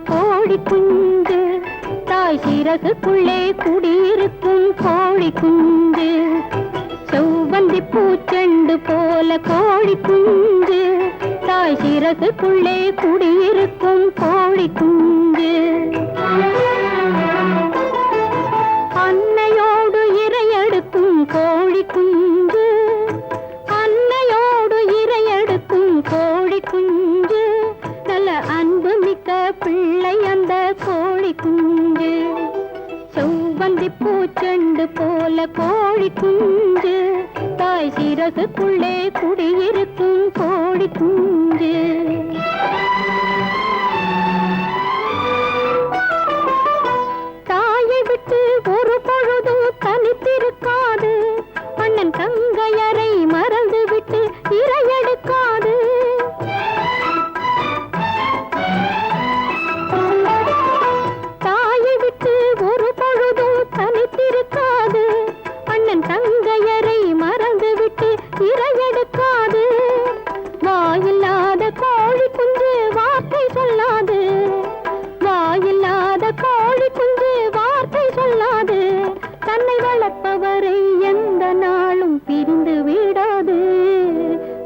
கோழி குஞ்சு, தாய் சிறகுக்குள்ளே குடியிருக்கும் கோழி குஞ்சு. செவ்வந்தி பூச்செண்டு போல கோழி குஞ்சு, தாய் சிறகுக்குள்ளே குடியிருக்கும் கோழி குஞ்சு. அன்னையோடு இரையெடுக்கும் கோழி குஞ்சு, அன்னையோடு இரையெடுக்கும் கோழி குஞ்சு. நல்ல அன்பு மிக்க பிள்ளை அந்த கோழி குஞ்சு. செவ்வந்தி பூச்செண்டு போல கோழி குஞ்சு, தாய் சிறகுக்குள்ளே குடியிருக்கும் கோழி குஞ்சு. தாயை விட்டு ஒரு பொழுதும் தனித்திருக்காது, அண்ணன் தங்கையரை மறந்து விட்டு இரையெடுக்காது. தாயை விட்டு ஒரு பொழுதும் தனித்திருக்காது, அண்ணன் தங்கையரை மறந்து விட்டு இரையெடுக்காது. வாயில்லாத கோழி குஞ்சு வார்த்தை சொல்லாது, வாயில்லாத கோழி குஞ்சு வார்த்தை சொல்லாது. தன்னை வளர்ப்பவரை எந்த நாளும் பிரிந்து விடாது.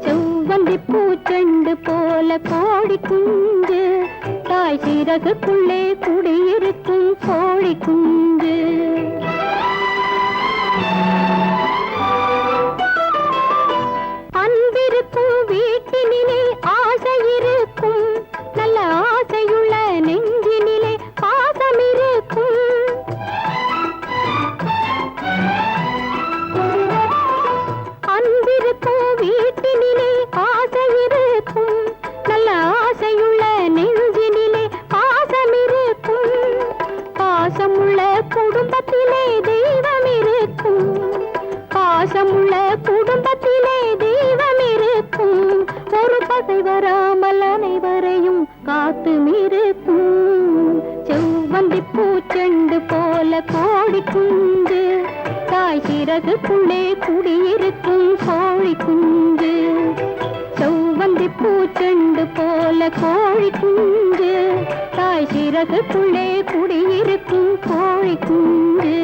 செவ்வந்தி பூச்செண்டு போல கோழி குஞ்சு, தாய் சிறகுக்குள்ளே குடியிருக்கும் கோழி குஞ்சு. அன்பிருக்கும் வீட்டினிலே ஆசை இருக்கும், நல்ல ஆசையுள்ள நெஞ்சினிலே பாசம் இருக்கும். அன்பிருக்கும் வீட்டினிலே ஆசை இருக்கும், நல்ல ஆசையுள்ள நெஞ்சினிலே பாசம் இருக்கும். பாசமுள்ள குடும்பத்திலே தெய்வம் இருக்கும், பாசமுள்ள குடும்பத்திலே தெய்வம் இருக்கும். ஒரு பகை வராமல் அனைவரையும் காத்து இருக்கும். செவ்வந்தி பூச்செண்டு போல கோழி குஞ்சு, தாய் சிறகுக்குள்ளே குடியிருக்கும் கோழி குஞ்சு. செவ்வந்தி பூச்செண்டு போல கோழி குஞ்சு, தாய் சிறகுக்குள்ளே குடியிருக்கும் கோழி குஞ்சு.